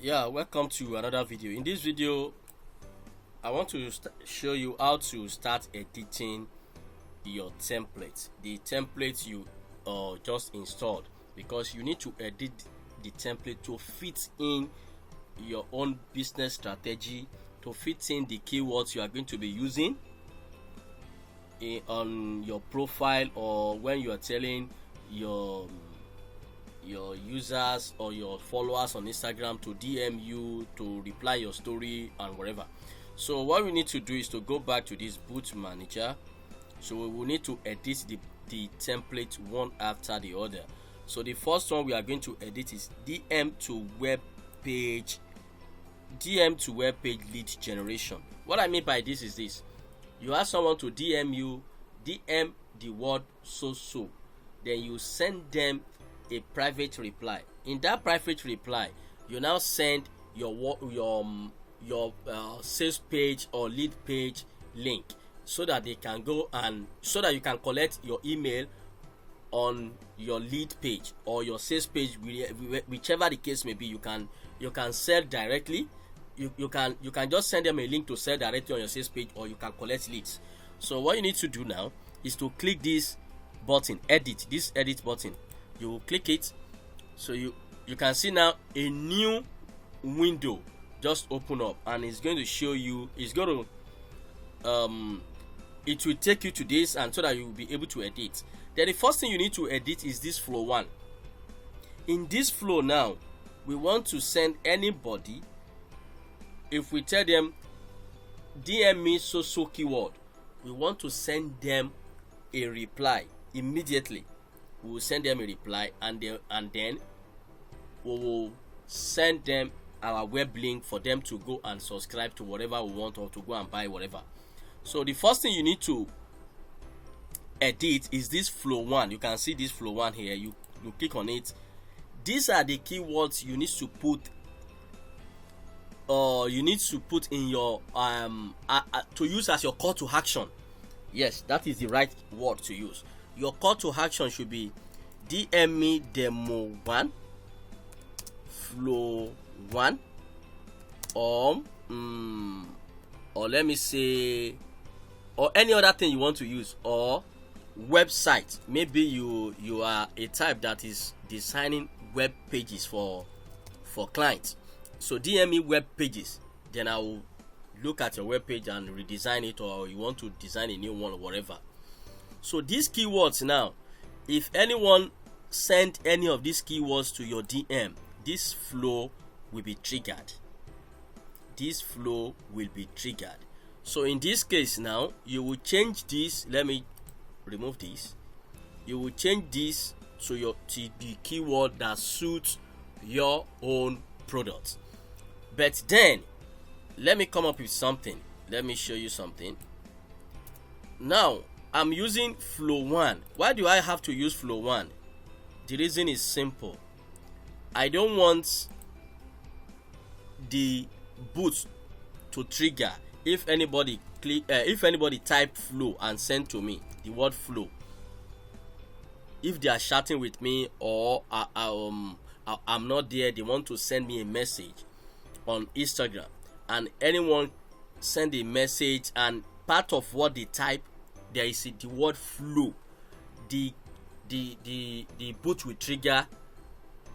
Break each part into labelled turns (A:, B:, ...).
A: Yeah, welcome to another video. In this video I want to show you how to start editing your template, the template you just installed, because you need to edit the template to fit in your own business strategy, to fit in the keywords you are going to be using on your profile, or when you are telling your users or your followers on Instagram to DM you, to reply your story and whatever. So what we need to do is to go back to this boot manager. So we will need to edit the template one after the other. So the first one we are going to edit is DM to web page lead generation. What I mean by this is this: you ask someone to DM the word so, then you send them a private reply. In that private reply, you now send your sales page or lead page link, so that they can go, and so that you can collect your email on your lead page or your sales page, whichever the case may be. You can sell directly. You can just send them a link to sell directly on your sales page, or you can collect leads. So what you need to do now is to click this button, edit button. You will click it. So you can see now a new window just open up, and it's going to show you, it will take you to this, and so that you will be able to edit. Then the first thing you need to edit is this flow 1. In this flow now, we want to send anybody. If we tell them DM me so keyword, we want to send them a reply immediately. We will send them a reply, and then we will send them our web link for them to go and subscribe to whatever we want, or to go and buy whatever. So the first thing you need to edit is this flow 1. You can see this flow 1 here. You click on it. These are the keywords you need to put in your to use as your call to action. Yes, that is the right word to use. Your call to action should be DM me demo 1, flow 1, or let me say, or any other thing you want to use, or website. Maybe you are a type that is designing web pages for clients. So DM me web pages, then I will look at your web page and redesign it, or you want to design a new one or whatever. So these keywords now, if anyone sent any of these keywords to your DM, this flow will be triggered. So in this case now, you will change this. Let me remove this. You will change this to the keyword that suits your own product. But then let me come up with something. Let me show you something. Now I'm using flow 1. Why do I have to use flow 1? The reason is simple. I don't want the boot to trigger if anybody type flow and send to me the word flow. If they are chatting with me, or I'm not there, they want to send me a message on Instagram, and anyone send a message, and part of what they type, there is the word flow, the boot will trigger.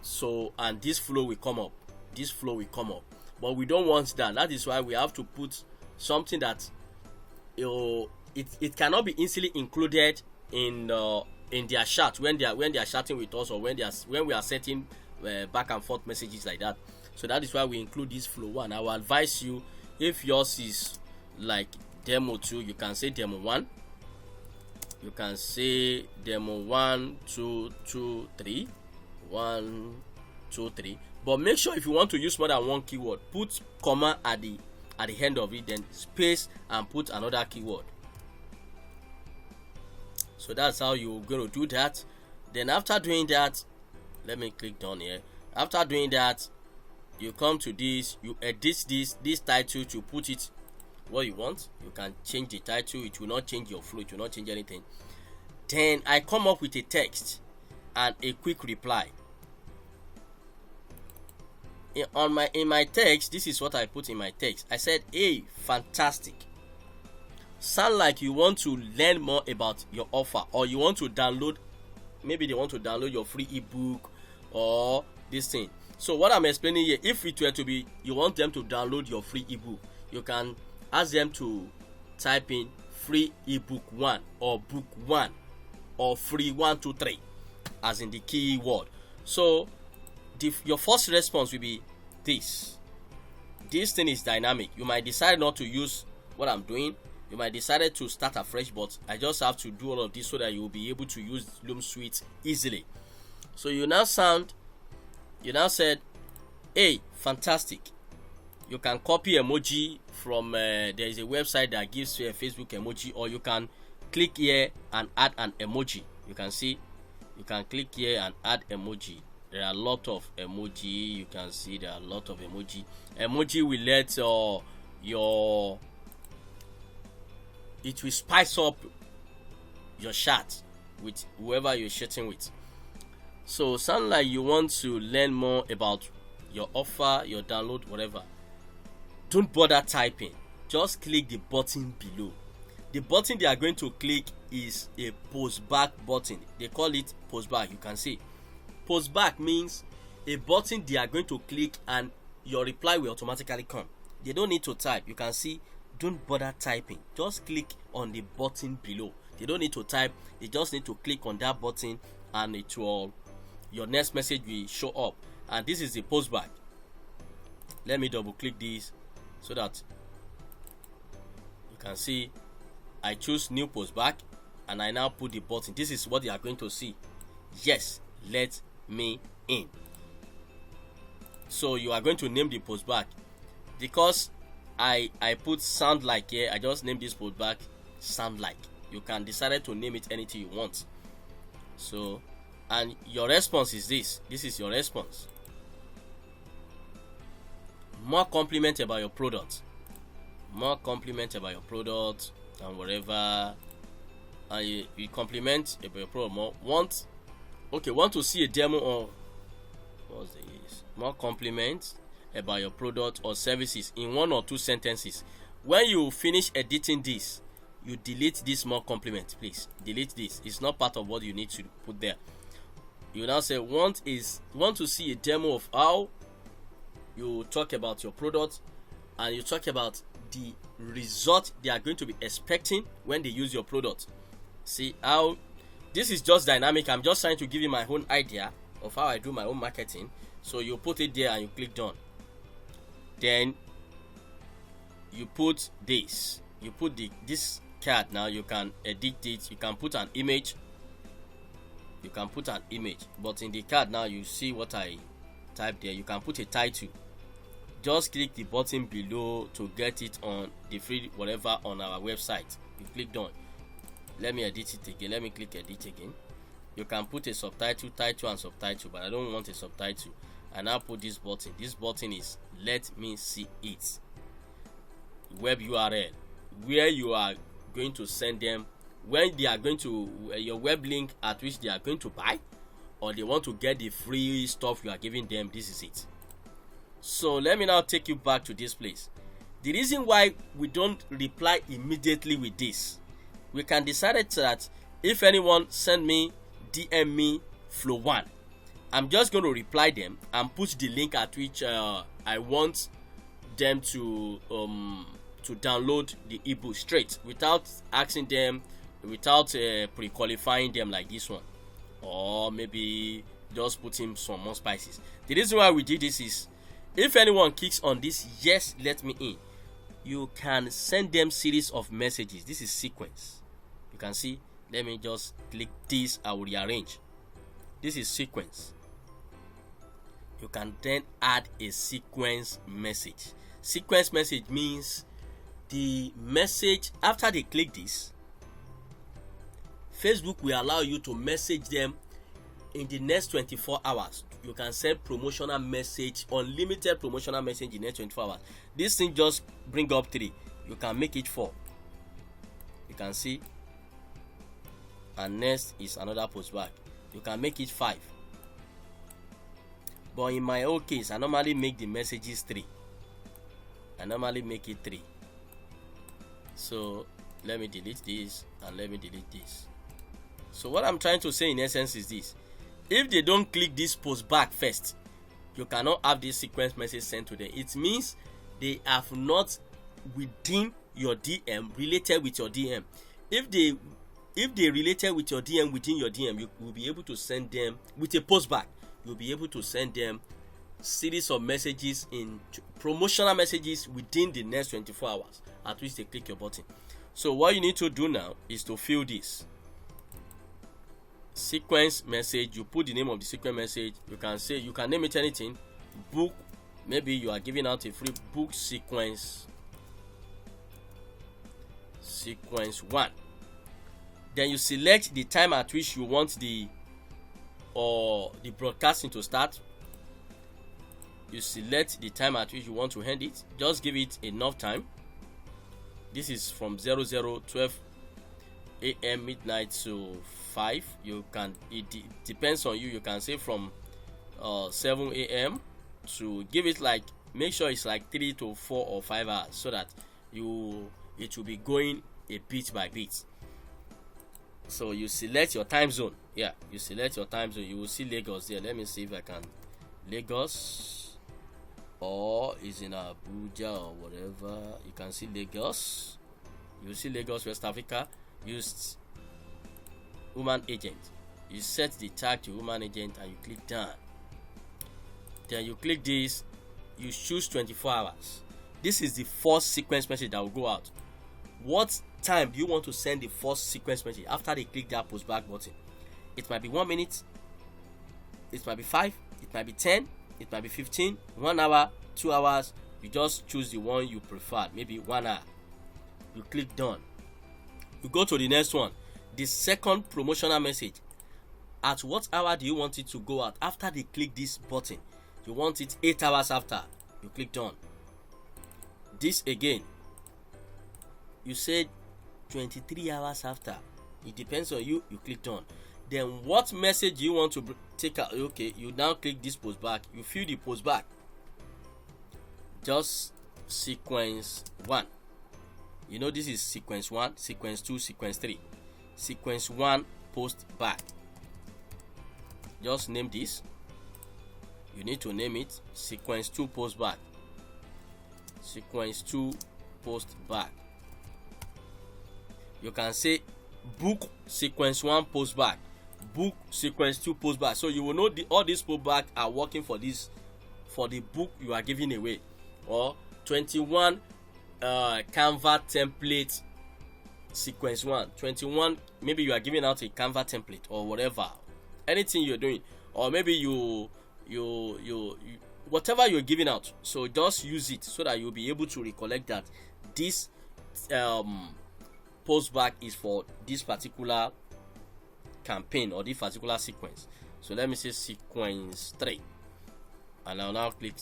A: So, and this flow will come up. But we don't want that. That is why we have to put something that it cannot be easily included in their chat when they are chatting with us, or when we are setting back and forth messages like that. So that is why we include this flow 1. I will advise you, if yours is like demo 2, you can say demo 1. You can say demo 1, 2, 2, 3, 1, 2, 3. But make sure, if you want to use more than one keyword, put comma at the end of it, then space, and put another keyword. So that's how you're going to do that. Then after doing that, let me click down here. After doing that, you come to this, you edit this title to put it what you want. You can change the title. It will not change your flow. It will not change anything. Then I come up with a text and a quick reply. in my text, this is what I put in my text. I said, hey, fantastic. Sound like you want to learn more about your offer, or you want to download, maybe they want to download your free ebook or this thing. So what I'm explaining here, if it were to be you want them to download your free ebook, you can ask them to type in free ebook 1 or book 1 or free 1 2 3 as in the keyword. So your first response will be this thing is dynamic. You might decide not to use what I'm doing, you might decide to start afresh, but I just have to do all of this so that you will be able to use Loom Suite easily. So you now said, hey, fantastic. You can copy emoji from there is a website that gives you a Facebook emoji, or you can click here and add an emoji. You can see, you can click here and add emoji. There are a lot of emoji. You can see there are a lot of emoji. Emoji will let it will spice up your chat with whoever you're chatting with. So sound like you want to learn more about your offer, your download, whatever. Don't bother typing. Just click the button below. The button they are going to click is a postback button. They call it postback. You can see postback means a button they are going to click and your reply will automatically come. They don't need to type. You can see, don't bother typing. Just click on the button below. They don't need to type. They just need to click on that button and it will, your next message will show up. And this is the postback. Let me double click this so that you can see I choose new postback and I now put the button. This is what you are going to see. Yes, let me in. So you are going to name the postback. Because I put sound like here, I just named this postback sound like. You can decide to name it anything you want. So, and your response is this. This is your response. More compliment about your product. More compliment about your product and whatever. And you compliment about your product more. Want to see a demo or what's this? More compliment about your product or services in 1 or 2 sentences. When you finish editing this, you delete this more compliment, please. Delete this. It's not part of what you need to put there. You now say want to see a demo of how you talk about your product and you talk about the result they are going to be expecting when they use your product. See how this is just dynamic. I'm just trying to give you my own idea of how I do my own marketing. So you put it there and you click done. Then you put this. You put this card. Now you can edit it. You can put an image. But in the card now you see what I typed there. You can put a title. Just click the button below to get it on the free whatever on our website. You click done. Let me edit it again. Let me click edit again. You can put a subtitle, title and subtitle, but I don't want a subtitle. And now put this button. This button is let me see it. Web URL where you are going to send them when they are going to your web link at which they are going to buy, or they want to get the free stuff you are giving them. This is it. So let me now take you back to this place. The reason why we don't reply immediately with this, we can decide that if anyone send me, DM me Flow 1, I'm just going to reply them and put the link at which I want them to download the ebook straight without asking them, without pre-qualifying them like this one, or maybe just putting some more spices. The reason why we did this is if anyone clicks on this yes let me in, you can send them series of messages. This is sequence. You can see, let me just click this, I will rearrange. This is sequence. You can then add a sequence message. Sequence message means the message after they click this, Facebook will allow you to message them in the next 24 hours. You can send promotional message, unlimited promotional message in the next 24 hours. This thing just bring up 3. You can make it 4. You can see. And next is another postback. You can make it 5. But in my own case, I normally make the messages 3. I normally make it 3. So let me delete this and let me delete this. So what I'm trying to say in essence is this: if they don't click this post back first, you cannot have this sequence message sent to them. It means they have not within your DM related with your DM. If they related with your DM within your DM, you will be able to send them with a post back. You'll be able to send them series of messages, in promotional messages, within the next 24 hours at which they click your button. So what you need to do now is to fill this sequence message. You put the name of the sequence message. You can name it anything. Book, maybe you are giving out a free book sequence 1. Then you select the time at which you want the broadcasting to start. You select the time at which you want to end it. Just give it enough time. This is from 12 a.m. midnight to 5. It depends on you. You can say from 7 a.m. to give it make sure it's 3 to 4 or 5 hours, so that it will be going a bit by bit. So you select your time zone. Yeah, you select your time zone. You will see Lagos there. Let me see if I can. Lagos, or is in Abuja or whatever. You can see Lagos. You see Lagos, West Africa. Use human agent. You set the tag to human agent and you click done. Then you click this. You choose 24 hours. This is the first sequence message that will go out. What time do you want to send the first sequence message after they click that post back button? It might be 1 minute, it might be 5, it might be 10, it might be 15, 1 hour, 2 hours. You just choose the one you prefer, maybe 1 hour. You click done. You go to the next one, the second promotional message. At what hour do you want it to go out after they click this button? You want it 8 hours after. You click done. This again, you said 23 hours after. It depends on you. You click done. Then what message you want to take out? Okay, you now click this post back. You fill the post back. Just sequence 1. You know this is sequence 1, sequence 2, sequence 3. Sequence 1 post back. Just name this. You need to name it sequence 2 post back. Sequence 2 post back. You can say book sequence 1 post back, book sequence 2 post back. So you will know all these post back are working for the book you are giving away. Or 21 Canva template sequence 1. 21, maybe you are giving out a Canva template or whatever. Anything you're doing, or maybe you whatever you're giving out. So just use it so that you'll be able to recollect that this post back is for this particular campaign or this particular sequence. So let me say sequence 3, and I'll now click.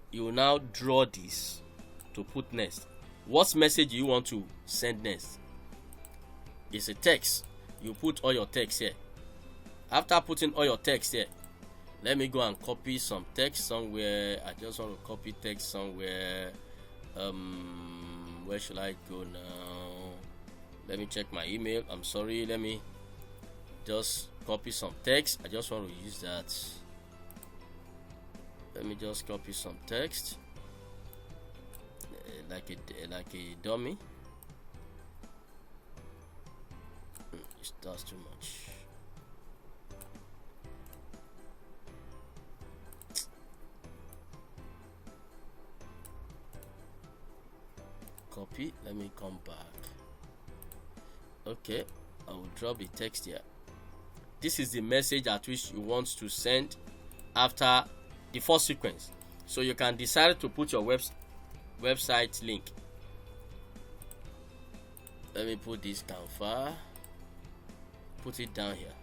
A: You will now draw this to put next. What message do you want to send next? It's a text. You put all your text here. After putting all your text here, let me go and copy some text somewhere. I just want to copy text somewhere. Where should I go now? Let me check my email. I'm sorry. Let me just copy some text. I just want to use that. Let me just copy some text, like a dummy. That's too much. Copy. Let me come back. Okay, I will drop the text here. This is the message at which you want to send after the first sequence. So you can decide to put your website link. Let me put this Canva. Put it down here.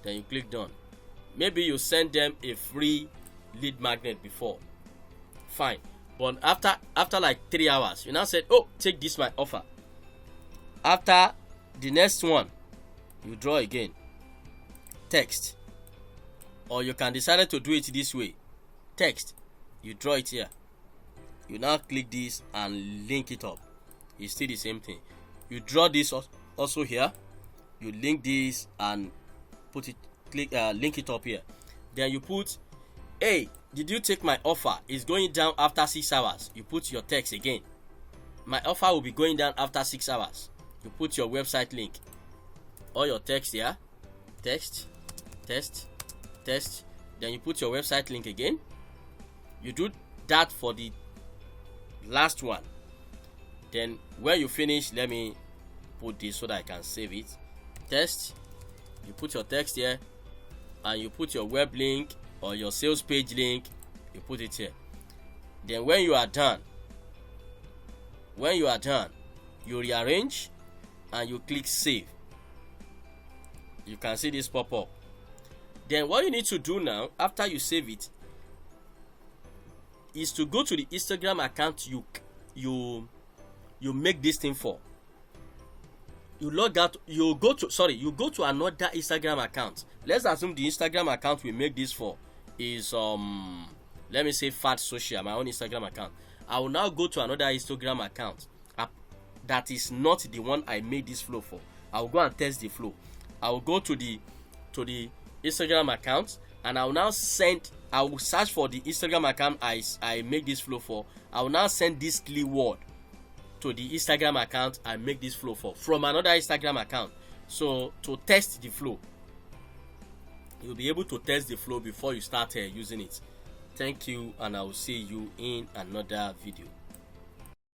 A: Then you click done. Maybe you send them a free lead magnet before. Fine. But after like 3 hours, you now said, oh, take this my offer. After the next one, you draw again. Text. or you can decide to do it this way. Text, you draw it here, you now click this and link it up. It's still the same thing. You draw this also here, you link this and put it, link it up here. Then you put, hey, did you take my offer? It's going down after 6 hours. You put your text again. My offer will be going down after 6 hours. You put your website link, or your text here, text, then you put your website link again. You do that for the last one. Then when you finish, let me put this so that I can save it. Text, you put your text here, and you put your web link or your sales page link, you put it here. Then when you are done, you rearrange and you click save. You can see this pop up. Then what you need to do now, after you save it, is to go to the Instagram account you make this thing for. You log out, you go to another Instagram account. Let's assume the Instagram account we make this for is let me say Fat Social, my own Instagram account. I will now go to another Instagram account that is not the one I made this flow for. I will go and test the flow. I will go to the Instagram account, and I will now I will search for the Instagram account I make this flow for. I will now send this keyword to the Instagram account I make this flow for from another Instagram account. So to test the flow, you'll be able to test the flow before you start using it. Thank you, and I will see you in another video.